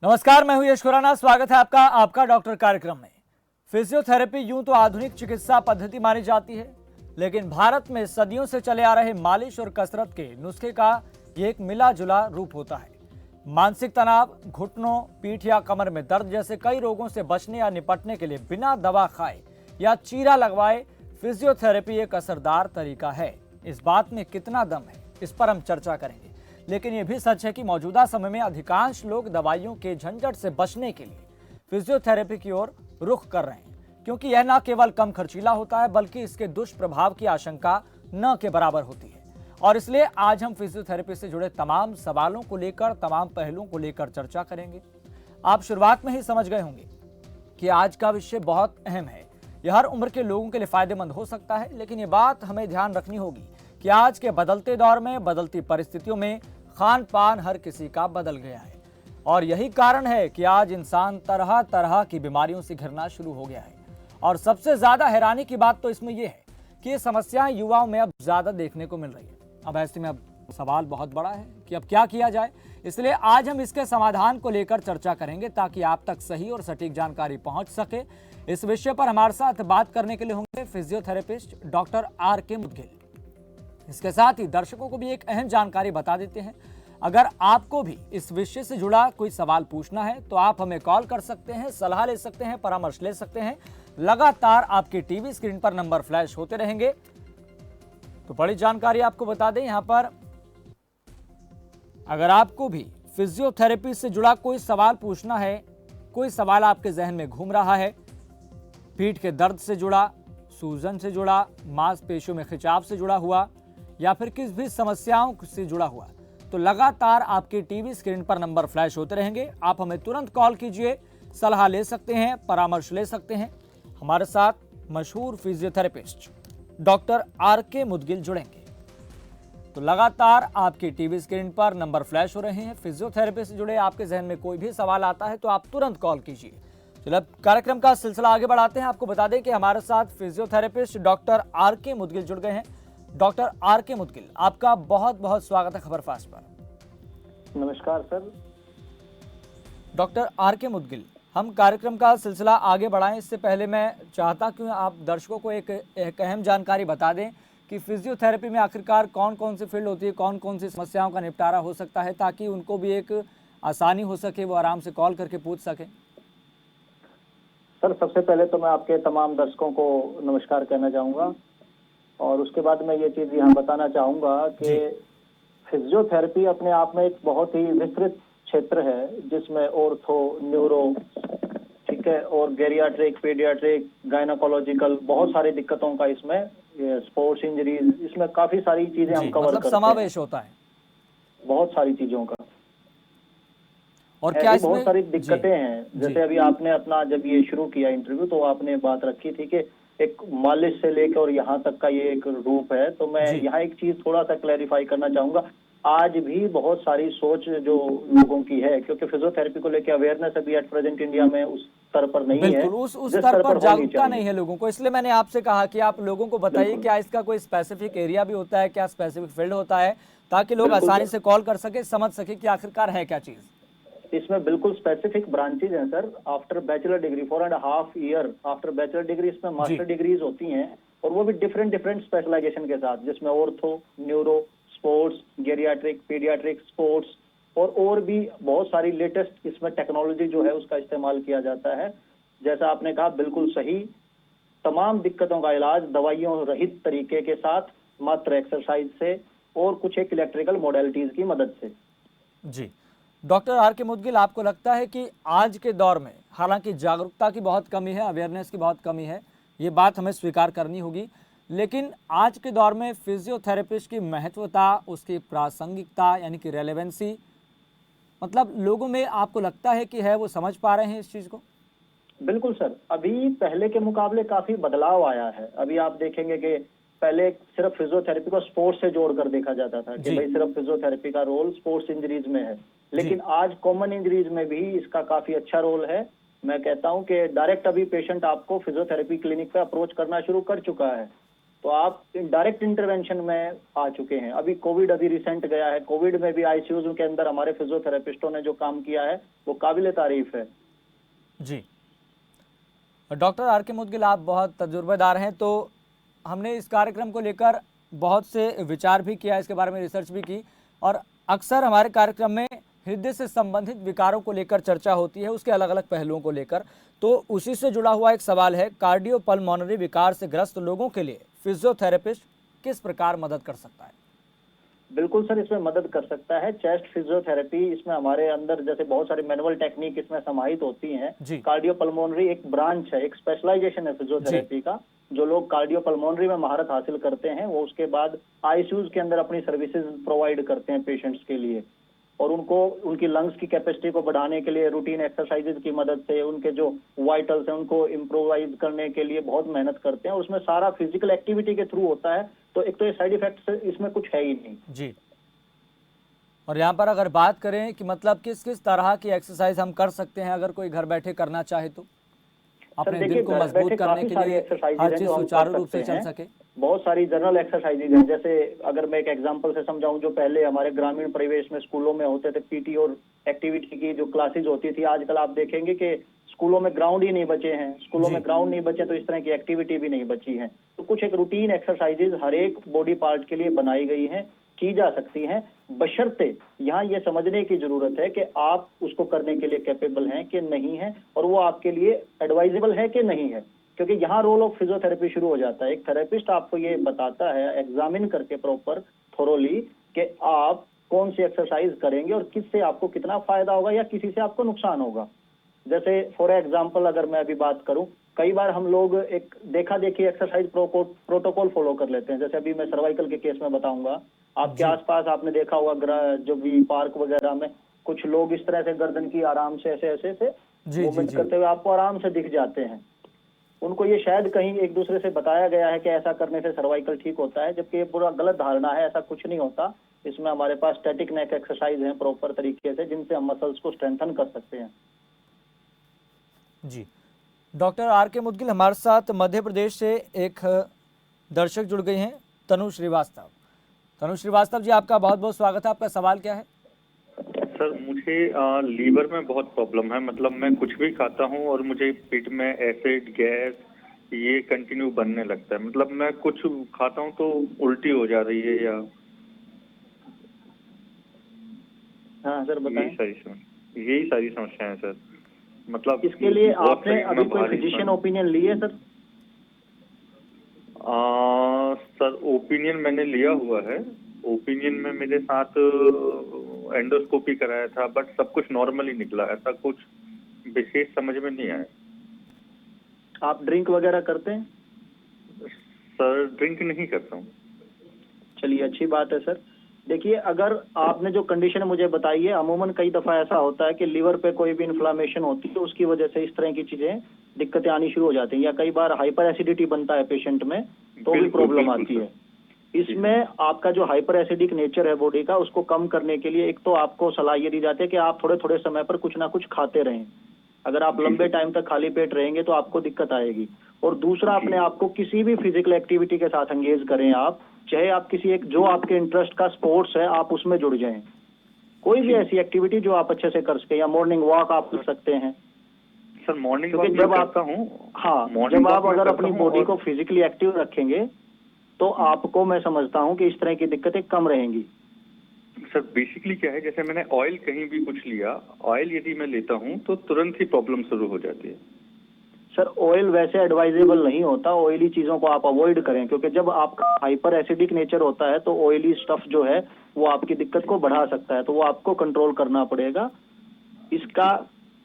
नमस्कार, मैं हूं यश खुराना। स्वागत है आपका आपका डॉक्टर कार्यक्रम में। फिजियोथेरेपी यूं तो आधुनिक चिकित्सा पद्धति मानी जाती है, लेकिन भारत में सदियों से चले आ रहे मालिश और कसरत के नुस्खे का ये एक मिला जुला रूप होता है। मानसिक तनाव, घुटनों, पीठ या कमर में दर्द जैसे कई रोगों से बचने या निपटने के लिए बिना दवा खाए या चीरा लगवाए फिजियोथेरेपी एक असरदार तरीका है। इस बात में कितना दम है, इस पर हम चर्चा करेंगे। लेकिन यह भी सच है कि मौजूदा समय में अधिकांश लोग दवाइयों के झंझट से बचने के लिए फिजियोथेरेपी की ओर रुख कर रहे हैं, क्योंकि यह न केवल कम खर्चीला होता है बल्कि इसके दुष्प्रभाव की आशंका न के बराबर होती है। और इसलिए आज हम फिजियोथेरेपी से जुड़े तमाम सवालों को लेकर, तमाम पहलुओं को लेकर चर्चा करेंगे। आप शुरुआत में ही समझ गए होंगे कि आज का विषय बहुत अहम है। यह हर उम्र के लोगों के लिए फायदेमंद हो सकता है, लेकिन ये बात हमें ध्यान रखनी होगी कि आज के बदलते दौर में, बदलती परिस्थितियों में खान पान हर किसी का बदल गया है। और यही कारण है कि आज इंसान तरह तरह की बीमारियों से घिरना शुरू हो गया है। और सबसे ज्यादा हैरानी की बात तो इसमें यह है कि ये समस्याएं युवाओं में अब ज्यादा देखने को मिल रही है। अब ऐसे में अब सवाल बहुत बड़ा है कि अब क्या किया जाए। इसलिए आज हम इसके समाधान को लेकर चर्चा करेंगे ताकि आप तक सही और सटीक जानकारी पहुंच सके। इस विषय पर हमारे साथ बात करने के लिए होंगे फिजियोथेरेपिस्ट डॉक्टर आर.के. मुदगिल। इसके साथ ही दर्शकों को भी एक अहम जानकारी बता देते हैं। अगर आपको भी इस विषय से जुड़ा कोई सवाल पूछना है तो आप हमें कॉल कर सकते हैं, सलाह ले सकते हैं, परामर्श ले सकते हैं। लगातार आपकी टीवी स्क्रीन पर नंबर फ्लैश होते रहेंगे। तो बड़ी जानकारी आपको बता दें, यहां पर अगर आपको भी फिजियोथेरेपी से जुड़ा कोई सवाल पूछना है, कोई सवाल आपके जहन में घूम रहा है, पीठ के दर्द से जुड़ा, सूजन से जुड़ा, मांसपेशियों में खिंचाव से जुड़ा हुआ या फिर किस भी समस्याओं से जुड़ा हुआ, तो लगातार आपकी टीवी स्क्रीन पर नंबर फ्लैश होते रहेंगे। आप हमें तुरंत कॉल कीजिए, सलाह ले सकते हैं, परामर्श ले सकते हैं। हमारे साथ मशहूर फिजियोथेरेपिस्ट डॉक्टर आर.के. मुदगिल जुड़ेंगे। तो लगातार आपकी टीवी स्क्रीन पर नंबर फ्लैश हो रहे हैं। फिजियोथेरेपी से जुड़े आपके जहन में कोई भी सवाल आता है तो आप तुरंत कॉल कीजिए। चलो अब कार्यक्रम का सिलसिला आगे बढ़ाते हैं। आपको बता दें कि हमारे साथ फिजियोथेरेपिस्ट डॉक्टर आर.के. मुदगिल जुड़ गए हैं। Doctor R K. मुदगिल, आपका बहुत बहुत स्वागत है खबरफास्ट पर। नमस्कार सर। Doctor R K. मुदगिल, हम कार्यक्रम का सिलसिला आगे बढ़ाएं इससे पहले मैं चाहता कि आप दर्शकों को एक अहम जानकारी बता दें कि फिजियोथेरेपी में आखिरकार कौन कौन सी फील्ड होती है, कौन कौन सी समस्याओं का निपटारा हो सकता है, ताकि उनको भी एक आसानी हो सके, वो आराम से कॉल करके पूछ सकें। सर, सबसे पहले तो मैं आपके तमाम दर्शकों को नमस्कार कहना चाहूँगा और उसके बाद मैं ये चीज़ यहाँ बताना चाहूँगा कि फिजियोथेरेपी अपने आप में एक बहुत ही विस्तृत क्षेत्र है, जिसमें ऑर्थो, न्यूरो, ठीक है, और गेरियाट्रिक, पीडियाट्रिक, गायनाकोलॉजिकल, बहुत सारी दिक्कतों का इसमें, स्पोर्ट्स इंजरीज, इसमें काफी सारी चीजें हम कवर करते हैं। समावेश होता है बहुत सारी चीजों का। और क्या बहुत सारी दिक्कतें हैं। जैसे अभी आपने अपना जब ये शुरू किया इंटरव्यू तो आपने बात रखी थी कि एक मालिश से लेकर और यहाँ तक का ये एक रूप है, तो मैं यहाँ एक चीज थोड़ा सा क्लैरिफाई करना चाहूंगा। आज भी बहुत सारी सोच जो लोगों की है, क्योंकि फिजियोथेरेपी को लेकर अवेयरनेस अभी एट प्रेजेंट इंडिया में उस स्तर पर नहीं है, उस स्तर पर जागरूकता नहीं है लोगों को। इसलिए मैंने आपसे कहा कि आप लोगों को बताइए क्या इसका कोई स्पेसिफिक एरिया भी होता है, क्या स्पेसिफिक फील्ड होता है, ताकि लोग आसानी से कॉल कर सके, समझ सके कि आखिरकार है क्या चीज। इसमें बिल्कुल स्पेसिफिक ब्रांचेज हैं sir. After bachelor degree 4.5 year after bachelor degree इसमें मास्टर डिग्रीज होती हैं, और वो भी डिफरेंट स्पेशलाइजेशन के साथ, जिसमें ortho, neuro, sports, geriatric, paediatric, sports और भी बहुत सारी लेटेस्ट इसमें टेक्नोलॉजी जो है उसका इस्तेमाल किया जाता है। जैसा आपने कहा, बिल्कुल सही। तमाम दिक्कतों का इलाज दवाइयों रहित तरीके के साथ, मात्र एक्सरसाइज से और कुछ एक इलेक्ट्रिकल मॉडलिटीज की मदद से। जी डॉक्टर आर.के. मुदगिल, आपको लगता है कि आज के दौर में, हालांकि जागरूकता की बहुत कमी है, अवेयरनेस की बहुत कमी है, ये बात हमें स्वीकार करनी होगी, लेकिन आज के दौर में फिजियोथेरेपिस्ट की महत्वता, उसकी प्रासंगिकता यानी कि रेलेवेंसी, मतलब लोगों में आपको लगता है कि है, वो समझ पा रहे हैं इस चीज़ को? बिल्कुल सर, अभी पहले के मुकाबले काफी बदलाव आया है। अभी आप देखेंगे कि पहले सिर्फ फिजियोथेरेपी को स्पोर्ट्स से जोड़कर देखा जाता था कि भाई सिर्फ फिजियोथेरेपी का रोल स्पोर्ट्स इंजरीज में है, लेकिन आज कॉमन इंजरीज में भी इसका काफी अच्छा रोल है। मैं कहता हूं कि डायरेक्ट अभी पेशेंट आपको फिजियोथेरेपी क्लिनिक पे अप्रोच करना शुरू कर चुका है, तो आप डायरेक्ट इंटरवेंशन में आ चुके हैं। अभी कोविड अभी रिसेंट गया है, कोविड में भी आईसीयूज के अंदर हमारे फिजियोथेरेपिस्टों ने जो काम किया है वो काबिले तारीफ है। जी। डॉक्टर आर के मुदगिल, आप बहुत तजुर्बेदार हैं, तो हमने इस कार्यक्रम को लेकर बहुत से विचार भी किया, इसके बारे में रिसर्च भी की, और अक्सर हमारे कार्यक्रम में हृदय से संबंधित विकारों को लेकर चर्चा होती है, उसके अलग अलग पहलुओं को लेकर। तो उसी से जुड़ा हुआ एक सवाल है, कार्डियोपल्मोनरी विकार से ग्रस्त लोगों के लिए फिजियोथेरेपिस्ट किस प्रकार मदद कर सकता है? बिल्कुल सर, इसमें मदद कर सकता है चेस्ट फिजियोथेरेपी। इसमें हमारे अंदर जैसे बहुत सारी मैनुअल टेक्निक इसमें समाहित होती हैं। जी। कार्डियोपल्मोनरी एक ब्रांच है, एक स्पेशलाइजेशन है फिजियोथेरेपी का। जो लोग कार्डियोपल्मोनरी में महारत हासिल करते हैं वो उसके बाद आईसीयूज के अंदर अपनी सर्विसेज प्रोवाइड करते हैं पेशेंट्स के लिए, और उनको उनकी लंग्स की कैपेसिटी को बढ़ाने के लिए रूटीन एक्सरसाइजेज की मदद से उनके जो वाइटल्स हैं उनको इम्प्रोवाइज करने के लिए बहुत मेहनत करते हैं। उसमें सारा फिजिकल एक्टिविटी के थ्रू होता है, तो एक तो ये साइड इफेक्ट इसमें कुछ है ही नहीं। जी। और यहाँ पर अगर बात करें कि मतलब किस किस तरह की एक्सरसाइज हम कर सकते हैं अगर कोई घर बैठे करना चाहे तो, अपने दिल को मजबूत करने के लिए, हर चीज सुचारू रूप से चल सके? बहुत सारी जनरल एक्सरसाइजेज हैं। जैसे अगर मैं एक एग्जांपल से समझाऊं, जो पहले हमारे ग्रामीण परिवेश में स्कूलों में होते थे पीटी और एक्टिविटी की जो क्लासेज होती थी, आजकल आप देखेंगे कि स्कूलों में ग्राउंड ही नहीं बचे हैं। स्कूलों में ग्राउंड नहीं बचे तो इस तरह की एक्टिविटी भी नहीं बची है। तो कुछ एक रूटीन एक्सरसाइजेज हर एक बॉडी पार्ट के लिए बनाई गई हैं, की जा सकती हैं, बशर्ते यहाँ ये समझने की जरूरत है कि आप उसको करने के लिए कैपेबल हैं कि नहीं है, और वो आपके लिए एडवाइजेबल है कि नहीं है। क्योंकि यहाँ रोल ऑफ फिजियोथेरेपी शुरू हो जाता है। एक थेरेपिस्ट आपको ये बताता है एग्जामिन करके प्रॉपर थोरोली कि आप कौन सी एक्सरसाइज करेंगे और किससे आपको कितना फायदा होगा या किसी से आपको नुकसान होगा। जैसे फॉर एग्जाम्पल अगर मैं अभी बात करूं, कई बार हम लोग एक देखा देखी एक्सरसाइज प्रोटोकॉल फॉलो कर लेते हैं। जैसे अभी मैं सर्वाइकल के केस में बताऊंगा, आपके आसपास आपने देखा होगा जो भी पार्क वगैरह में कुछ लोग इस तरह से गर्दन की आराम से ऐसे ऐसे से मूवमेंट करते हुए आपको आराम से दिख जाते हैं। उनको ये शायद कहीं एक दूसरे से बताया गया है कि ऐसा करने से सर्वाइकल ठीक होता है, जबकि ये पूरा गलत धारणा है। ऐसा कुछ नहीं होता। इसमें हमारे पास स्टैटिक नेक एक्सरसाइज है प्रॉपर तरीके से, जिनसे हम मसल्स को स्ट्रेंथन कर सकते हैं। जी। डॉक्टर आर के मुदगिल, हमारे साथ मध्य प्रदेश से एक दर्शक जुड़ गए हैं, तनु श्रीवास्तव। तनु श्रीवास्तव जी, आपका बहुत बहुत स्वागत है। आपका सवाल क्या है? सर, मुझे लीवर में बहुत प्रॉब्लम है। मतलब मैं कुछ भी खाता हूँ और मुझे पेट में एसिड, गैस ये कंटिन्यू बनने लगता है। मतलब मैं कुछ खाता हूँ तो उल्टी हो जा रही है, या हाँ सर बताएं। यही सारी समस्याएं हैं सर। मतलब इसके लिए आपने अभी कोई फिजिशियन ओपिनियन ली है सर? सर ओपिनियन मैंने लिया हुआ है। ओपिनियन में मेरे साथ एंडोस्कोपी कराया था, बट सब कुछ नॉर्मल ही निकला। ऐसा कुछ विशेष समझ में नहीं आया। आप ड्रिंक वगैरह करते हैं? सर ड्रिंक नहीं करता हूँ। चलिए अच्छी बात है सर। देखिए, अगर आपने जो कंडीशन मुझे बताई है, अमूमन कई दफा ऐसा होता है कि लीवर पे कोई भी इन्फ्लामेशन होती है, उसकी वजह से इस तरह की चीजें दिक्कतें आनी शुरू हो जाती हैं, या कई बार हाइपर एसिडिटी बनता है पेशेंट में तो भी प्रॉब्लम आती है। इसमें आपका जो हाइपर एसिडिक नेचर है बॉडी का, उसको कम करने के लिए एक तो आपको सलाह ये दी जाती है कि आप थोड़े थोड़े समय पर कुछ ना कुछ खाते रहें। अगर आप लंबे टाइम तक खाली पेट रहेंगे तो आपको दिक्कत आएगी। और दूसरा, अपने आप को किसी भी फिजिकल एक्टिविटी के साथ एंगेज करें। आप चाहे आप किसी एक जो आपके इंटरेस्ट का स्पोर्ट्स है आप उसमें जुड़ जाएं। कोई भी ऐसी एक्टिविटी जो आप अच्छे से कर सके, या मॉर्निंग वॉक आप कर सकते हैं। सर मॉर्निंग वॉक जब आप जब आप अगर अपनी बॉडी को फिजिकली एक्टिव रखेंगे तो आपको मैं समझता हूं कि इस तरह की दिक्कतें कम रहेंगी। सर बेसिकली क्या है, जैसे मैंने ऑयल कहीं भी कुछ लिया, ऑयल यदि मैं लेता हूँ तो तुरंत ही प्रॉब्लम शुरू हो जाती है। सर ऑयल वैसे एडवाइजेबल नहीं होता। ऑयली चीजों को आप अवॉइड करें, क्योंकि जब आपका हाइपर एसिडिक नेचर होता है तो ऑयली स्टफ जो है वो आपकी दिक्कत को बढ़ा सकता है, तो वो आपको कंट्रोल करना पड़ेगा। इसका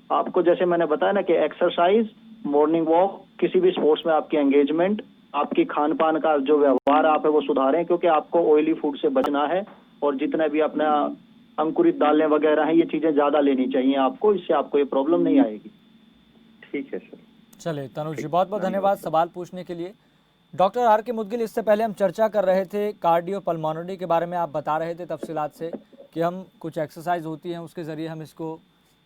आपको जैसे मैंने बताया ना कि एक्सरसाइज, मॉर्निंग वॉक, किसी भी स्पोर्ट्स में आपकी एंगेजमेंट, आपकी खान पान का जो व्यवहार आप है वो सुधारें, क्योंकि आपको ऑयली फूड से बचना है। और जितने भी अपना अंकुरित दालें वगैरह हैं, ये चीजें ज्यादा लेनी चाहिए आपको, इससे आपको ये प्रॉब्लम नहीं आएगी। ठीक है सर। चले तनुज जी, बहुत बहुत धन्यवाद सवाल पूछने के लिए। डॉक्टर आर के मुदगिल, इससे पहले हम चर्चा कर रहे थे कार्डियोपल्मोनरी के बारे में। आप बता रहे थे तफसीलात से कि हम कुछ एक्सरसाइज होती हैं उसके ज़रिए हम इसको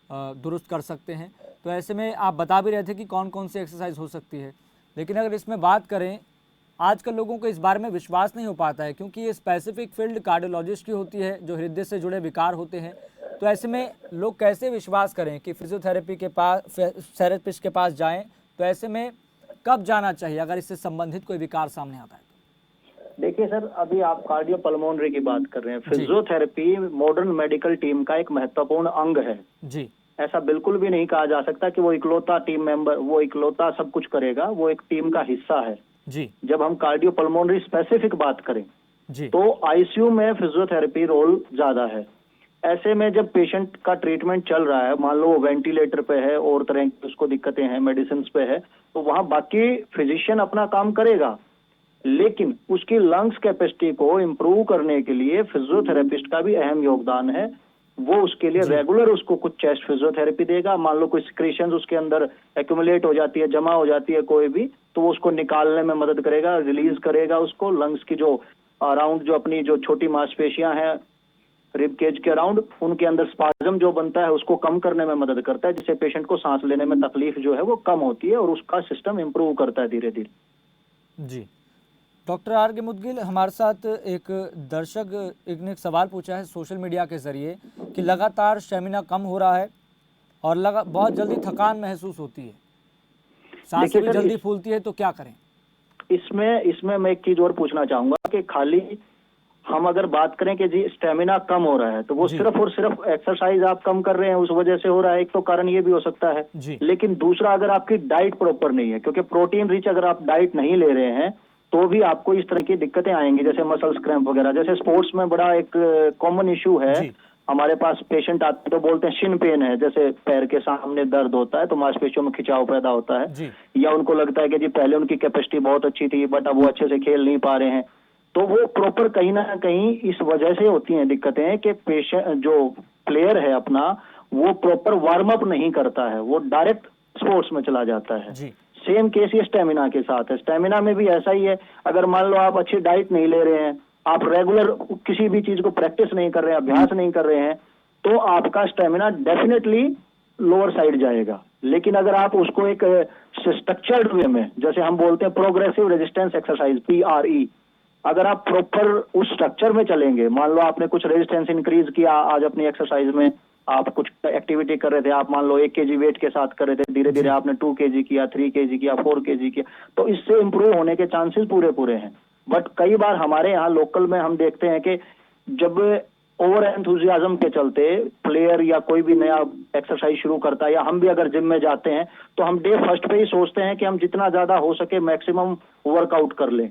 दुरुस्त कर सकते हैं। तो ऐसे में आप बता भी रहे थे कि कौन कौन सी एक्सरसाइज हो सकती है। लेकिन अगर इसमें बात करें आजकल लोगों को इस बारे में विश्वास नहीं हो पाता है, क्योंकि ये स्पेसिफिक फील्ड कार्डियोलॉजिस्ट की होती है जो हृदय से जुड़े विकार होते हैं। तो ऐसे में लोग कैसे विश्वास करें कि फिजियोथेरेपी के पास, थेरेपिस्ट के पास जाएं? तो ऐसे में कब जाना चाहिए अगर इससे संबंधित कोई विकार सामने आता है? देखिए सर, अभी आप कार्डियो पल्मोनरी की बात कर रहे हैं। फिजियोथेरेपी मॉडर्न मेडिकल टीम का एक महत्वपूर्ण अंग है जी। ऐसा बिल्कुल भी नहीं कहा जा सकता कि वो इकलौता टीम मेंबर, वो इकलौता सब कुछ करेगा। वो एक टीम का हिस्सा है जी। जब हम कार्डियो पल्मोनरी स्पेसिफिक बात करें जी। तो आईसीयू में फिजियोथेरेपी रोल ज्यादा है। ऐसे में जब पेशेंट का ट्रीटमेंट चल रहा है, मान लो वो वेंटिलेटर पे है और तरह की उसको दिक्कतें हैं, मेडिसिन पे है, तो वहां बाकी फिजिशियन अपना काम करेगा, लेकिन उसकी लंग्स कैपेसिटी को इम्प्रूव करने के लिए फिजियोथेरेपिस्ट का भी अहम योगदान है। वो उसके लिए रेगुलर उसको कुछ चेस्ट फिजियोथेरेपी देगा। मान लो कोई सिक्रीशंस उसके अंदर एक्यूमुलेट हो जाती है, जमा हो जाती है कोई भी, तो वो उसको निकालने में मदद करेगा, रिलीज करेगा उसको। लंग्स की जो अराउंड जो अपनी जो छोटी मांसपेशियां हैं रिब केज के अराउंड, उनके अंदर स्पाज्म जो बनता है उसको कम करने में मदद करता है, जिससे पेशेंट को सांस लेने में तकलीफ जो है वो कम होती है और उसका सिस्टम इम्प्रूव करता है धीरे धीरे। जी। डॉक्टर आर के मुदगिल, हमारे साथ एक दर्शक ने एक सवाल पूछा है सोशल मीडिया के जरिए कि लगातार स्टेमिना कम हो रहा है और बहुत जल्दी थकान महसूस होती है, सांसें भी जल्दी फूलती है, तो क्या करें? इसमें मैं एक चीज और पूछना चाहूंगा कि खाली हम अगर बात करें कि जी स्टेमिना कम हो रहा है, तो वो सिर्फ और सिर्फ एक्सरसाइज आप कम कर रहे हैं उस वजह से हो रहा है, एक तो कारण ये भी हो सकता है। लेकिन दूसरा, अगर आपकी डाइट प्रॉपर नहीं है, क्योंकि प्रोटीन रिच अगर आप डाइट नहीं ले रहे हैं तो भी आपको इस तरह की दिक्कतें आएंगी, जैसे मसल्स क्रैम्प वगैरह। जैसे स्पोर्ट्स में बड़ा एक कॉमन इशू है, हमारे पास पेशेंट आते हैं तो बोलते हैं शिन पेन है, जैसे पैर के सामने दर्द होता है तो मांसपेशियों में खिंचाव पैदा होता है, या उनको लगता है कि जी पहले उनकी कैपेसिटी बहुत अच्छी थी बट अब वो अच्छे से खेल नहीं पा रहे हैं। तो वो प्रॉपर कहीं ना कहीं इस वजह से होती हैं दिक्कतें कि पेशेंट जो प्लेयर है अपना, वो प्रॉपर वार्म अप नहीं करता है, वो डायरेक्ट स्पोर्ट्स में चला जाता है। सेम केस ये स्टेमिना के साथ है। स्टेमिना में भी ऐसा ही है, अगर मान लो आप अच्छी डाइट नहीं ले रहे हैं, आप रेगुलर किसी भी चीज को प्रैक्टिस नहीं कर रहे हैं, अभ्यास नहीं कर रहे हैं, तो आपका स्टेमिना डेफिनेटली लोअर साइड जाएगा। लेकिन अगर आप उसको एक स्ट्रक्चर्ड वे में, जैसे हम बोलते हैं प्रोग्रेसिव रेजिस्टेंस एक्सरसाइज PRE, अगर आप प्रॉपर उस स्ट्रक्चर में चलेंगे, मान लो आपने कुछ रेजिस्टेंस इंक्रीज किया आज अपनी एक्सरसाइज में, आप कुछ एक्टिविटी कर रहे थे, आप मान लो 1 kg वेट के साथ कर रहे थे, धीरे धीरे आपने 2 kg किया, 3 kg किया, 4 kg किया, तो इससे इंप्रूव होने के चांसेस पूरे हैं। बट कई बार हमारे यहाँ लोकल में हम देखते हैं कि जब ओवर एंथुजियाज्म के चलते प्लेयर या कोई भी नया एक्सरसाइज शुरू करता है, या हम भी अगर जिम में जाते हैं तो हम डे फर्स्ट पे ही सोचते हैं कि हम जितना ज्यादा हो सके मैक्सिमम वर्कआउट कर लें।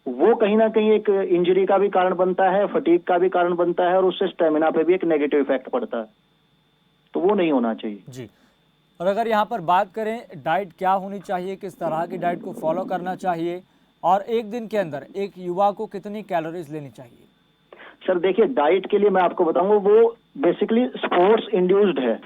वो कहीं ना कहीं एक इंजरी का भी कारण बनता है, फटीग का भी कारण बनता है, और उससे स्टेमिना पे भी एक नेगेटिव इफेक्ट पड़ता है, तो वो नहीं होना चाहिए। जी। और अगर यहाँ पर बात करें डाइट क्या होनी चाहिए, किस तरह की डाइट को फॉलो करना चाहिए, और एक दिन के अंदर एक युवा को कितनी कैलोरीज लेनी चाहिए? सर देखिए, डाइट के लिए मैं आपको बताऊंगा, वो बेसिकली स्पोर्ट्स इंड्यूस्ड है।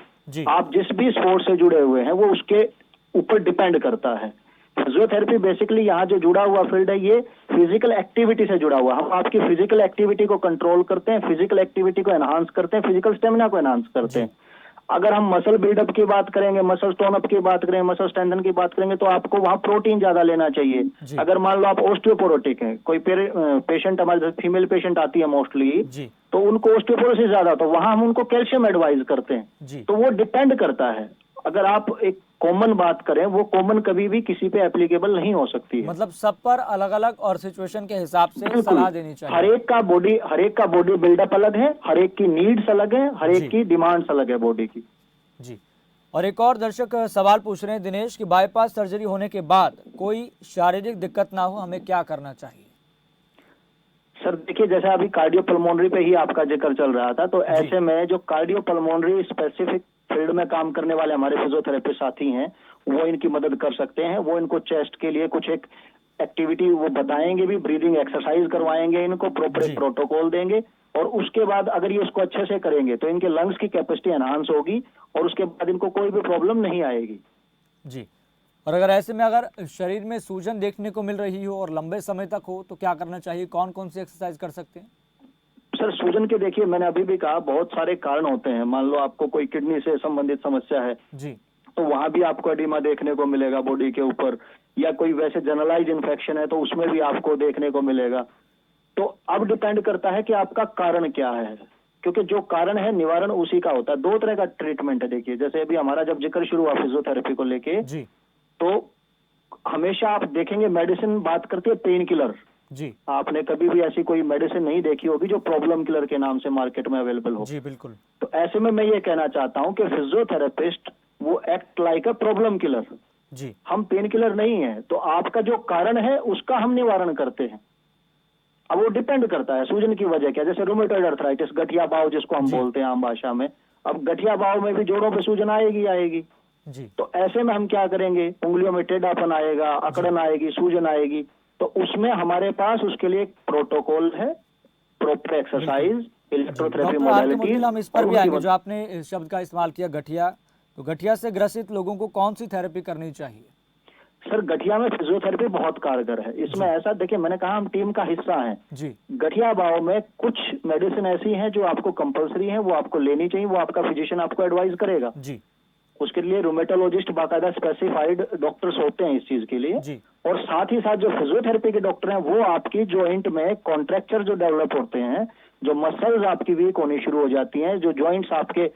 आप जिस भी स्पोर्ट्स से जुड़े हुए हैं वो उसके ऊपर डिपेंड करता है। फिजियोथेरेपी बेसिकली यहाँ जो जुड़ा हुआ फील्ड है, ये फिजिकल एक्टिविटी से जुड़ा हुआ। हम आपकी फिजिकल एक्टिविटी को कंट्रोल करते हैं, फिजिकल एक्टिविटी को एनहांस करते हैं, फिजिकल स्टेमिना को एनहांस करते हैं। अगर हम मसल बिल्डअप की बात करेंगे, मसल टोन अप की बात करेंगे, मसल स्ट्रेंथन की बात करेंगे, तो आपको वहाँ प्रोटीन ज्यादा लेना चाहिए। अगर मान लो आप ऑस्टियोपोरोटिक हैं, कोई पेशेंट हमारे फीमेल पेशेंट आती है मोस्टली, तो उनको ऑस्टियोपोरोसिस ज्यादा, तो वहां हम उनको कैल्शियम एडवाइज करते हैं। तो वो डिपेंड करता है। अगर आप एक कॉमन बात करें, वो कॉमन कभी भी किसी पे एप्लीकेबल नहीं हो सकती है। मतलब सब पर अलग अलग और सिचुएशन के हिसाब से सलाह देनी चाहिए। हर एक का बॉडी बिल्डअप अलग है, हर एक की नीड्स अलग है, हर एक की डिमांड्स अलग है बॉडी की। जी। और एक और दर्शक सवाल पूछ रहे हैं दिनेश कि बाईपास सर्जरी होने के बाद कोई शारीरिक दिक्कत ना हो, हमें क्या करना चाहिए? सर देखिए, जैसे अभी कार्डियो पल्मोनरी पे ही आपका जिक्र चल रहा था, तो ऐसे में जो कार्डियो पल्मोनरी स्पेसिफिक फील्ड में काम करने वाले हमारे फिजियोथेरेपिस्ट साथी हैं, वो इनकी मदद कर सकते हैं। वो इनको चेस्ट के लिए कुछ एक एक्टिविटी वो बताएंगे भी, ब्रीदिंग एक्सरसाइज करवाएंगे, इनको प्रॉपर एक प्रोटोकॉल देंगे, और उसके बाद अगर ये उसको अच्छे से करेंगे तो इनके लंग्स की कैपेसिटी एनहांस होगी और उसके बाद इनको कोई भी प्रॉब्लम नहीं आएगी। जी। और अगर ऐसे में अगर शरीर में सूजन देखने को मिल रही हो और लंबे समय तक हो, तो क्या करना चाहिए? कौन कौन सी एक्सरसाइज कर सकते हैं? सर सूजन के देखिए, मैंने अभी भी कहा बहुत सारे कारण होते हैं। मान लो आपको कोई किडनी से संबंधित समस्या है, तो वहां भी आपको एडिमा देखने को मिलेगा बॉडी के ऊपर, या कोई वैसे जनरलाइज इन्फेक्शन है तो उसमें भी आपको देखने को मिलेगा। तो अब डिपेंड करता है कि आपका कारण क्या है, क्योंकि जो कारण है निवारण उसी का होता है। दो तरह का ट्रीटमेंट है। देखिए, जैसे अभी हमारा जब जिक्र शुरू हुआ फिजियोथेरेपी को लेके, जी तो हमेशा आप देखेंगे मेडिसिन बात करती है पेन किलर। जी आपने कभी भी ऐसी कोई मेडिसिन नहीं देखी होगी जो प्रॉब्लम किलर के नाम से मार्केट में अवेलेबल हो। जी बिल्कुल। तो ऐसे में मैं ये कहना चाहता हूं कि फिजियोथेरेपिस्ट वो act like a problem killer. जी हम पेन किलर नहीं है। तो आपका जो कारण है उसका हम निवारण करते हैं। अब वो डिपेंड करता है सूजन की वजह क्या, जैसे रूमेटॉइड अर्थराइटिस, गठिया बाव जिसको हम जी। बोलते हैं आम भाषा में। अब गठिया बाव में भी जोड़ों पे सूजन आएगी आएगी। जी तो ऐसे में हम क्या करेंगे, उंगलियों में टेढ़ापन आएगा, अकड़न आएगी, सूजन आएगी। तो उसमें हमारे पास उसके लिए एक प्रोटोकॉल है, proper exercise, electrotherapy doctor R के मुद्गिल, मोडेलिटीज। हम इस पर भी आएंगे। जो आपने इस शब्द का इस्तेमाल किया गठिया, तो गठिया से ग्रसित लोगों को कौन सी थेरेपी करनी चाहिए? सर, गठिया में फिजियोथेरेपी बहुत कारगर है। इसमें ऐसा देखिए, मैंने कहा हम टीम का हिस्सा हैं। जी गठिया बाव में कुछ मेडिसिन ऐसी हैं जो आपको कंपलसरी हैं, वो आपको लेनी चाहिए, वो आपका फिजिशियन आपको एडवाइस करेगा। जी उसके लिए रूमेटोलॉजिस्ट बाकायदा स्पेसिफाइड डॉक्टर्स होते हैं इस चीज के लिए। जी और साथ ही साथ जो फिजियोथेरेपी के डॉक्टर हैं वो आपकी जॉइंट में कॉन्ट्रैक्चर जो डेवलप होते हैं, जो मसल्स आपकी वीक होनी शुरू हो जाती हैं, जो जॉइंट्स आपके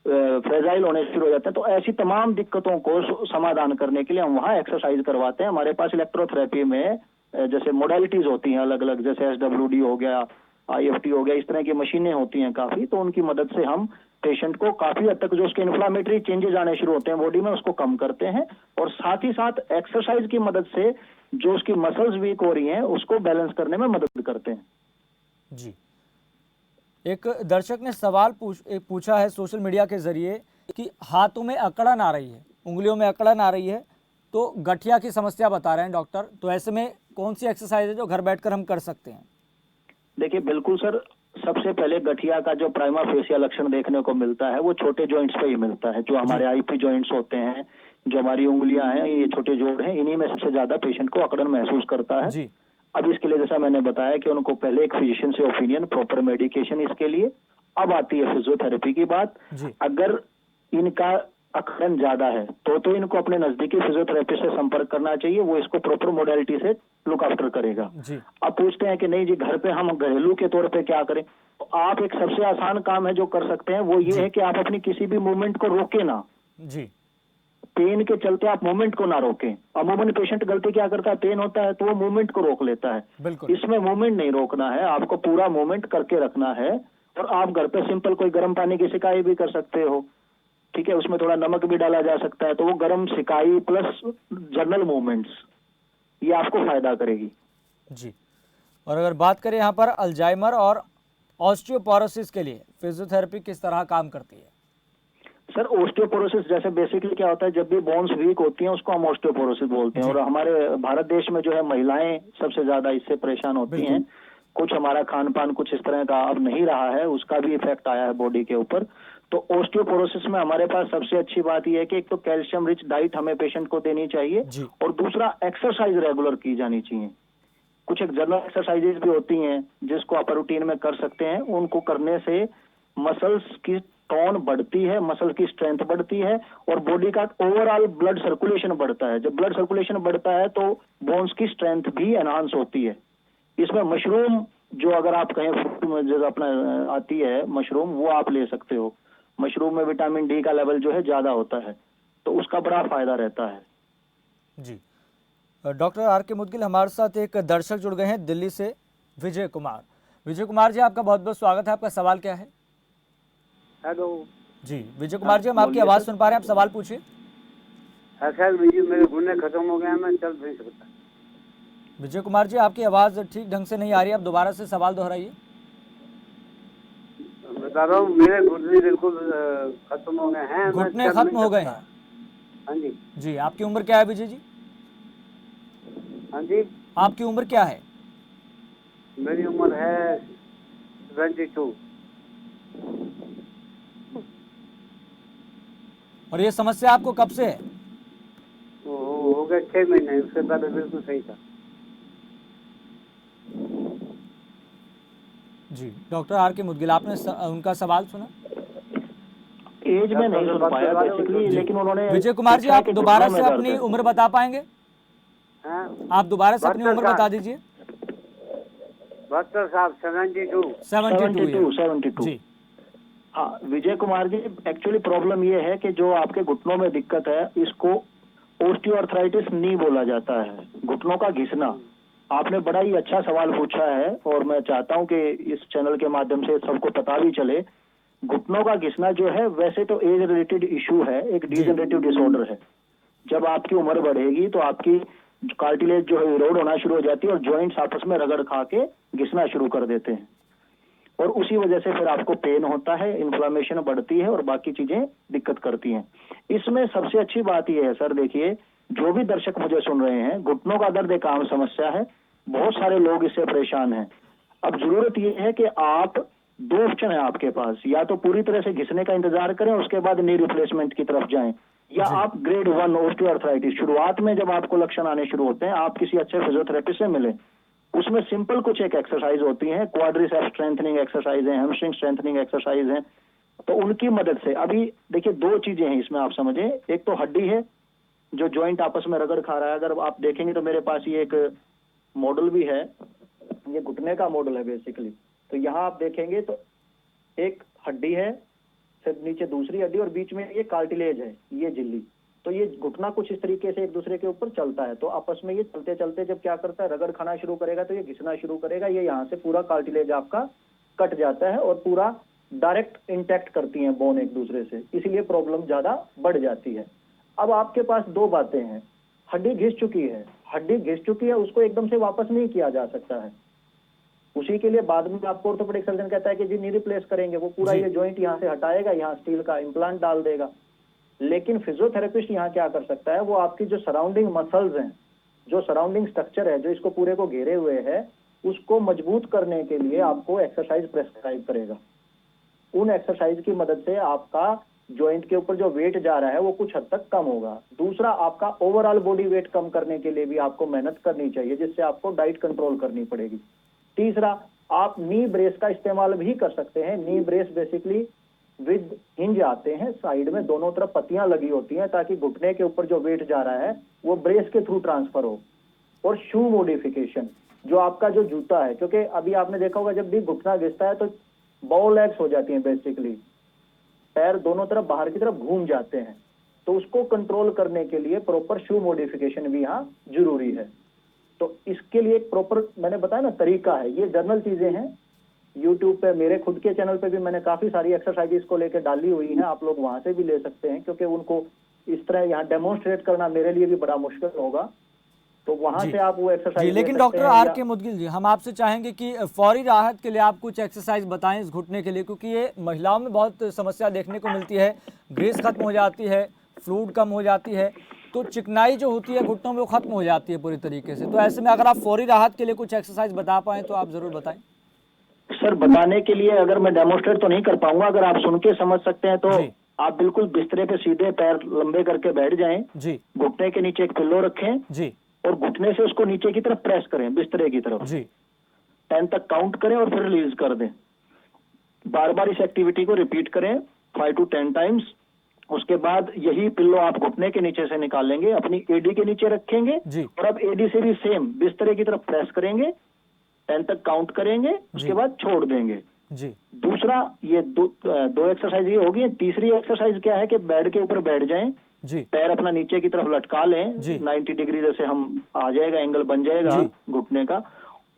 फ्रेजाइल होने शुरू हो जाते हैं, तो ऐसी तमाम दिक्कतों को समाधान करने के लिए हम वहाँ एक्सरसाइज करवाते हैं। हमारे पास इलेक्ट्रोथेरेपी में जैसे मोडेलिटीज होती हैं अलग अलग, जैसे SWD हो गया, IFT हो गया, इस तरह की मशीनें होती हैं काफी। तो उनकी मदद से हम पेशेंट को काफी हद तक जो उसके इन्फ्लामेटरी चेंजेस आने शुरू होते हैं बॉडी में, उसको कम करते हैं। और साथ ही साथ एक्सरसाइज की मदद से जो उसकी मसल्स वीक हो रही हैं उसको बैलेंस करने में मदद करते हैं। जी। एक दर्शक ने सवाल पूछा है सोशल मीडिया के जरिए कि हाथों में अकड़न आ रही है, उंगलियों में अकड़न आ रही है, तो गठिया की समस्या बता रहे हैं डॉक्टर। तो ऐसे में कौन सी एक्सरसाइज है जो घर बैठकर हम कर सकते हैं? देखिए, बिल्कुल सर, सबसे पहले गठिया का जो प्राइमा फेसिया लक्षण देखने को मिलता है वो छोटे जॉइंट्स पे ही मिलता है। जो हमारे IP जॉइंट्स होते हैं, जो हमारी उंगलियां हैं, ये छोटे जोड़ हैं, इन्हीं में सबसे ज्यादा पेशेंट को अकड़न महसूस करता है। जी अब इसके लिए जैसा मैंने बताया कि उनको पहले एक फिजिशियन से ओपिनियन, प्रॉपर मेडिकेशन इसके लिए। अब आती है फिजियोथेरेपी की बात। जी अगर इनका अकड़न ज्यादा है तो इनको अपने नजदीकी फिजियोथेरेपिस्ट से संपर्क करना चाहिए, वो इसको प्रॉपर मोडेलिटी से लुक आफ्टर करेगा। जी अब पूछते हैं कि नहीं जी, घर पे हम घरेलू के तौर पे क्या करें? तो आप एक सबसे आसान काम है जो कर सकते हैं, वो ये है कि आप अपनी किसी भी मूवमेंट को रोके ना। जी पेन के चलते आप मूवमेंट को ना रोकें। अमूमन पेशेंट गलती क्या करता है, पेन होता है तो वो मूवमेंट को रोक लेता है। बिल्कुल। इसमें मूवमेंट नहीं रोकना है, आपको पूरा मूवमेंट करके रखना है। और आप घर पे सिंपल कोई गर्म पानी की सिकाई भी कर सकते हो, ठीक है, उसमें थोड़ा नमक भी डाला जा सकता है। तो वो गर्म सिकाई प्लस जनरल मूवमेंट्स, ये आपको फायदा करेगी। जी। और अगर बात करें यहाँ पर अल्जाइमर और ऑस्टियोपोरोसिस के लिए फिजियोथेरेपी किस तरह काम करती है? सर, ऑस्टियोपोरोसिस जैसे बेसिकली क्या होता है, जब भी बोन्स वीक होती हैं उसको हम ऑस्टियोपोरोसिस बोलते हैं। और हमारे भारत देश में जो है महिलाएं सबसे ज्यादा इससे परेशान होती हैं। कुछ हमारा खान पान कुछ इस तरह का अब नहीं रहा है, उसका भी इफेक्ट आया है बॉडी के ऊपर। तो ऑस्टियोपोरोसिस में हमारे पास सबसे अच्छी बात यह है कि एक तो कैल्शियम रिच डाइट हमें पेशेंट को देनी चाहिए, और दूसरा एक्सरसाइज रेगुलर की जानी चाहिए। कुछ एक जनरल एक्सरसाइजेज भी होती हैं जिसको आप रूटीन में कर सकते हैं। उनको करने से मसल्स की टोन बढ़ती है, मसल की स्ट्रेंथ बढ़ती है, और बॉडी का ओवरऑल ब्लड सर्कुलेशन बढ़ता है। जब ब्लड सर्कुलेशन बढ़ता है तो बोन्स की स्ट्रेंथ भी एनहांस होती है। इसमें मशरूम, जो अगर आप कहें फूड में जो अपना आती है मशरूम, वो आप ले सकते हो। मशरूम में विटामिन D का लेवल जो है ज्यादा होता है, तो उसका बड़ा फायदा रहता है। जी। डॉक्टर आर के मुद्गिल, हमारे साथ एक दर्शक जुड़ गए हैं दिल्ली से, विजय कुमार। विजय कुमार जी, आपका बहुत बहुत स्वागत है। आपका सवाल क्या है? हेलो जी विजय कुमार जी, हम आपकी आवाज़ सुन पा रहे हैं, आप सवाल पूछिए। सर, मेरे घुटने खत्म हो गया, मैं चल नहीं सकता। विजय कुमार जी, आपकी आवाज़ ठीक ढंग से नहीं आ रही है, आप दोबारा से सवाल दोहराइए। बता रहा हूँ, मेरे घुटने बिल्कुल खत्म हो गए हैं। घुटने खत्म हो गए हैं? हाँ जी। जी, आपकी उम्र क्या है विजय जी? हाँ जी, आपकी उम्र क्या है? मेरी उम्र है 22। और ये समस्या आपको कब से है? हो गए 6 महीने, उसके बाद बिल्कुल सही था। जी, डॉक्टर आर के मुद्गिल, आपने उनका सवाल सुना? एज में नहीं सुन पाया बेसिकली, लेकिन उन्होंने विजय कुमार जी, आप दोबारा से अपनी उम्र बता पाएंगे? आप दोबारा से अपनी 72 उम्र बता दीजिए। 72 साहब, 72। 72 जी। हाँ विजय कुमार जी, एक्चुअली प्रॉब्लम ये है कि जो आपके घुटनों में दिक्कत है इसको ओस्टियोआर्थराइटिस नी बोला जाता है, घुटनों का घिसना। आपने बड़ा ही अच्छा सवाल पूछा है और मैं चाहता हूं कि इस चैनल के माध्यम से सबको पता भी चले। घुटनों का घिसना जो है वैसे तो एज रिलेटेड इशू है, एक डिजनरेटिव डिसऑर्डर है। जब आपकी उम्र बढ़ेगी तो आपकी कार्टिलेज जो है इरोड होना शुरू हो जाती है और जॉइंट्स आपस में रगड़ खा के घिसना शुरू कर देते हैं और उसी वजह से फिर आपको पेन होता है, इन्फ्लामेशन बढ़ती है और बाकी चीजें दिक्कत करती हैं। इसमें सबसे अच्छी बात यह है सर, देखिए जो भी दर्शक मुझे सुन रहे हैं, घुटनों का दर्द एक आम समस्या है, बहुत सारे लोग इससे परेशान हैं। अब जरूरत यह है कि आप दो ऑप्शन है आपके पास, या तो पूरी तरह से घिसने का इंतजार करें उसके बाद नी रिप्लेसमेंट की तरफ जाएं, या आप ग्रेड 1 ओस्टियोआर्थराइटिस शुरुआत में जब आपको लक्षण आने शुरू होते हैं आप किसी अच्छे फिजियोथेरेपिस्ट से मिलें। उसमें सिंपल कुछ एक एक्सरसाइज होती हैं, क्वाड्रिसेप्स स्ट्रेंथनिंग एक्सरसाइज है, हैमस्ट्रिंग स्ट्रेंथनिंग एक्सरसाइज है, तो उनकी मदद से। अभी देखिए दो चीजें हैं इसमें, आप समझें, एक तो हड्डी है जो जॉइंट आपस में रगड़ खा रहा है। अगर आप देखेंगे तो मेरे पास ये एक मॉडल भी है, ये घुटने का मॉडल है बेसिकली। तो यहाँ आप देखेंगे तो एक हड्डी है, फिर नीचे दूसरी हड्डी और बीच में ये कार्टिलेज है, ये झिल्ली। तो ये घुटना कुछ इस तरीके से एक दूसरे के ऊपर चलता है। तो आपस में ये चलते चलते जब क्या करता है, रगड़ खाना शुरू करेगा तो ये घिसना शुरू करेगा, ये यहाँ से पूरा कार्टिलेज आपका कट जाता है और पूरा डायरेक्ट इंटैक्ट करती हैं बोन एक दूसरे से, इसीलिए प्रॉब्लम ज्यादा बढ़ जाती है। अब आपके पास दो बातें हैं, हड्डी घिस चुकी है, उसको एकदम से वापस नहीं किया जा सकता है। उसी के लिए बाद में आपको ऑर्थोपेडिक सर्जन कहता है कि जी नी रिप्लेस करेंगे, वो पूरा ये जॉइंट यहाँ से हटाएगा, यहाँ स्टील का इम्प्लांट डाल देगा। लेकिन फिजियोथेरेपिस्ट यहाँ क्या कर सकता है, वो आपकी जो सराउंडिंग मसल्स हैं, जो सराउंडिंग स्ट्रक्चर है, जो इसको पूरे को घेरे हुए है, उसको मजबूत करने के लिए आपको एक्सरसाइज प्रेस्क्राइब करेगा। उन एक्सरसाइज की मदद से आपका जॉइंट के ऊपर जो वेट जा रहा है वो कुछ हद तक कम होगा। दूसरा, आपका ओवरऑल बॉडी वेट कम करने के लिए भी आपको मेहनत करनी चाहिए, जिससे आपको डाइट कंट्रोल करनी पड़ेगी। तीसरा, आप नी ब्रेस का इस्तेमाल भी कर सकते हैं। नी ब्रेस बेसिकली विद हिंज आते हैं, साइड में दोनों तरफ पत्तियां लगी होती हैं ताकि घुटने के ऊपर जो वेट जा रहा है वो ब्रेस के थ्रू ट्रांसफर हो। और शू मॉडिफिकेशन, जो आपका जो जूता है, क्योंकि अभी आपने देखा होगा जब भी घुटना घिसता है तो बाउ लेग्स हो जाती हैं, बेसिकली पैर दोनों तरफ बाहर की तरफ घूम जाते हैं, तो उसको कंट्रोल करने के लिए प्रॉपर शू मॉडिफिकेशन भी यहाँ जरूरी है। तो इसके लिए एक प्रॉपर, मैंने बताया ना, तरीका है। ये जर्नल चीजें हैं, यूट्यूब पे मेरे खुद के चैनल पे भी मैंने काफी सारी एक्सरसाइजेस को लेकर डाली हुई हैं, आप लोग वहां से भी ले सकते हैं, क्योंकि उनको इस तरह यहाँ डेमोन्स्ट्रेट करना मेरे लिए भी बड़ा मुश्किल होगा, तो वहां से आप वो एक्सरसाइज। लेकिन डॉक्टर आर के मुदगिल जी, हम आपसे चाहेंगे कि फौरी राहत के लिए आप कुछ एक्सरसाइज बताएं इस घुटने के लिए, क्योंकि ये महिलाओं में बहुत समस्या देखने को मिलती है, ग्रीस खत्म हो जाती है, फ्लूइड कम हो जाती है, तो चिकनाई जो होती है घुटनों में वो खत्म हो जाती है पूरी तरीके से। तो ऐसे में अगर आप फौरी राहत के लिए कुछ एक्सरसाइज बता पाएं तो आप जरूर बताएं। सर बताने के लिए अगर मैं डेमोन्स्ट्रेट तो नहीं कर पाऊंगा, अगर आप सुन के समझ सकते हैं तो आप बिल्कुल बिस्तरे पे सीधे पैर लंबे करके बैठ जाएं जी, घुटने के नीचे एक पिल्लो रखें जी, और घुटने से उसको नीचे की तरफ प्रेस करें, बिस्तरे की तरफ जी, 10 तक काउंट करें और फिर रिलीज कर दें। बार बार इस एक्टिविटी को रिपीट करें 5 to 10 टाइम्स। उसके बाद यही पिल्लो आप घुटने के नीचे से निकालेंगे, अपनी एडी के नीचे रखेंगे और अब एडी से भी सेम बिस्तरे की तरफ प्रेस करेंगे, 10 तक काउंट करेंगे, उसके बाद छोड़ देंगे जी। दूसरा, ये दो एक्सरसाइज ये होगी। तीसरी एक्सरसाइज क्या है कि बेड के ऊपर बैठ जाएं जी, पैर अपना नीचे की तरफ लटका लें, 90 डिग्री जैसे हम आ जाएगा, एंगल बन जाएगा घुटने का,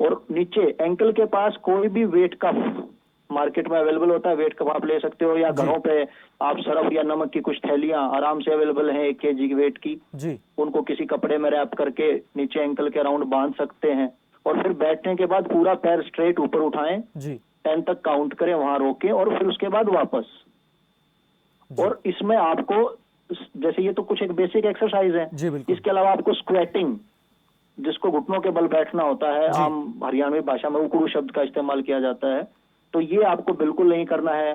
और नीचे एंकल के पास कोई भी वेट कप मार्केट में अवेलेबल होता है, वेट कप आप ले सकते हो, या घरों पे आप सरफ या नमक की कुछ थैलियां आराम से अवेलेबल हैं 1 kg की वेट की जी, उनको किसी कपड़े में रैप करके नीचे एंकल के अराउंड बांध सकते हैं। और फिर बैठने के बाद पूरा पैर स्ट्रेट ऊपर उठाएं जी, 10 तक काउंट करें, वहां रोकें और फिर उसके बाद वापस। और इसमें आपको, जैसे ये तो कुछ एक बेसिक एक्सरसाइज है, इसके अलावा आपको स्क्वेटिंग, जिसको घुटनों के बल बैठना होता है, आम हरियाणवी भाषा में उकड़ू शब्द का इस्तेमाल किया जाता है, तो ये आपको बिल्कुल नहीं करना है।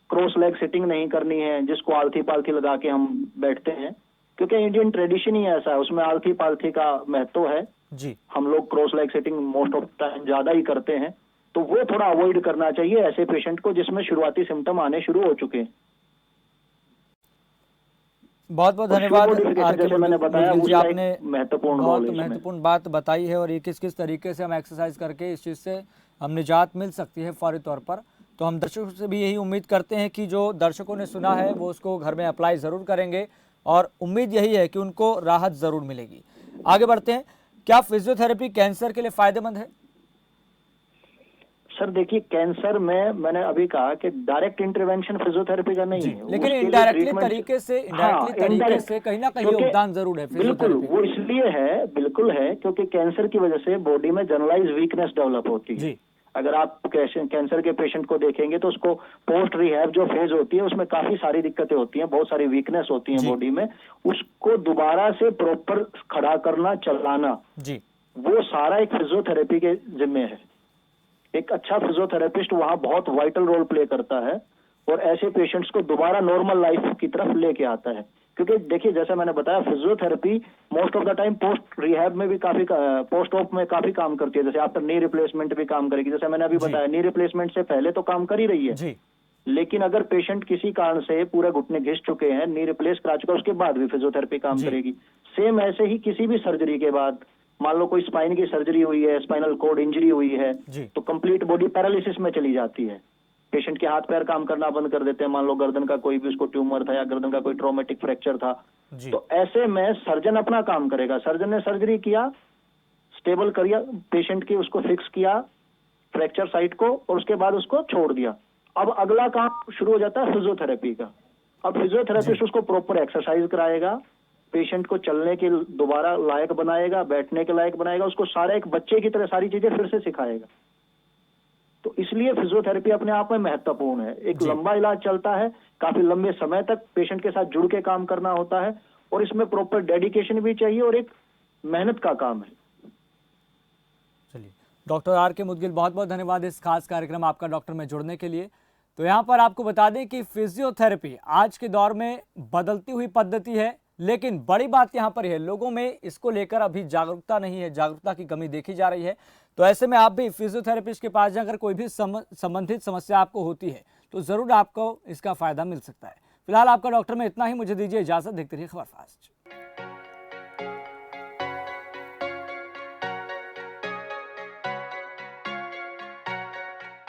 क्रॉस लेग सिटिंग नहीं करनी है, जिसको आलथी पालथी लगा के हम बैठते हैं, क्योंकि इंडियन ट्रेडिशन ही ऐसा है, उसमें आलथी पालथी का महत्व है जी। हम लोग cross leg sitting most of time ज्यादा ही करते हैं, तो वो थोड़ा अवॉइड करना चाहिए ऐसे पेशेंट को जिसमें शुरुआती सिम्टम आने शुरू हो चुके हैं। बहुत बहुत और धन्यवाद शुगर modification, आर के जैसे मैंने बताया, मुदगिल जी, उसका एक आपने महत्वपूर्ण बहुत रोल है इसमें। महत्वपूर्ण बात बताई है और ये किस किस तरीके से हम एक्सरसाइज करके इस चीज़ से हम निजात मिल सकती है फौरी तौर पर। तो हम दर्शकों से भी यही उम्मीद करते हैं कि जो दर्शकों ने सुना है वो उसको घर में अप्लाई ज़रूर करेंगे और उम्मीद यही है कि उनको राहत ज़रूर मिलेगी। आगे बढ़ते हैं, क्या फिजियोथेरेपी कैंसर के लिए फ़ायदेमंद है? सर देखिए, कैंसर में मैंने अभी कहा कि डायरेक्ट इंटरवेंशन फिजियोथेरेपी का नहीं जी, है, लेकिन उसके लिए इनडायरेक्टली treatment- तरीके से हाँ, indirect, कहीं ना कहीं क्योंकि- योगदान जरूर है बिल्कुल, फिजियोथेरेपी। वो इसलिए है, बिल्कुल है, क्योंकि कैंसर की वजह से बॉडी में जनरलाइज वीकनेस डेवलप होती है। जी, अगर आप कैंसर के पेशेंट को देखेंगे तो उसको पोस्ट रिहैब जो फेज होती है उसमें काफी सारी दिक्कतें होती हैं, बहुत सारी वीकनेस होती है जी। बॉडी में, उसको दोबारा से प्रॉपर खड़ा करना, चलाना, जी, वो सारा एक फिजियोथेरेपी के जिम्मे है। एक अच्छा फिजियोथेरेपिस्ट वहां बहुत वाइटल रोल प्ले करता है और ऐसे पेशेंट्स को दोबारा नॉर्मल लाइफ की तरफ लेके आता है। क्योंकि देखिए, जैसा मैंने बताया, physiotherapy most of the time post rehab में भी काफी, पोस्ट ऑप में काफी काम करती है। जैसे आफ्टर नी रिप्लेसमेंट भी काम करेगी, जैसे मैंने अभी जी। बताया, नी रिप्लेसमेंट से पहले तो काम कर ही रही है। जी, लेकिन अगर पेशेंट किसी कारण से पूरे घुटने घिस चुके हैं, नी रिप्लेस करा चुका है, उसके बाद भी फिजियोथेरेपी काम जी। करेगी। सेम ऐसे ही किसी भी सर्जरी के बाद, मान लो कोई स्पाइन की सर्जरी हुई है, स्पाइनल कॉर्ड इंजरी हुई है, जी। तो कंप्लीट बॉडी पैरालिसिस में चली जाती है। पेशेंट के हाथ पैर काम करना बंद कर देते हैं। मान लो गर्दन का कोई भी उसको ट्यूमर था या गर्दन का कोई ट्रॉमेटिक फ्रैक्चर था, जी। तो ऐसे में सर्जन अपना काम करेगा। सर्जन ने सर्जरी किया, स्टेबल करिया पेशेंट की, उसको फिक्स किया फ्रैक्चर साइट को, और उसके बाद उसको छोड़ दिया। अब अगला काम शुरू हो जाता है फिजियोथेरेपी का। अब फिजियोथेरेपिस्ट उसको प्रॉपर एक्सरसाइज कराएगा, पेशेंट को चलने के दोबारा लायक बनाएगा, बैठने के लायक बनाएगा, उसको सारा एक बच्चे की तरह सारी चीजें फिर से सिखाएगा। तो इसलिए फिजियोथेरेपी अपने आप में महत्वपूर्ण है। एक जी। लंबा इलाज चलता है, काफी लंबे समय तक पेशेंट के साथ जुड़ के काम करना होता है, और इसमें प्रॉपर डेडिकेशन भी चाहिए और एक मेहनत का काम है। चलिए, डॉक्टर आर के मुदगिल, बहुत बहुत धन्यवाद इस खास कार्यक्रम आपका डॉक्टर में जुड़ने के लिए। तो यहाँ पर आपको बता दें कि फिजियोथेरेपी आज के दौर में बदलती हुई पद्धति है, लेकिन बड़ी बात यहाँ पर है, लोगों में इसको लेकर अभी जागरूकता नहीं है, जागरूकता की कमी देखी जा रही है। तो ऐसे में आप भी फिजियोथेरेपिस्ट के पास जाकर कोई भी संबंधित समस्या आपको होती है तो ज़रूर आपको इसका फ़ायदा मिल सकता है। फिलहाल आपका डॉक्टर में इतना ही, मुझे दीजिए इजाज़त, देखते रहिए खबर फास्ट।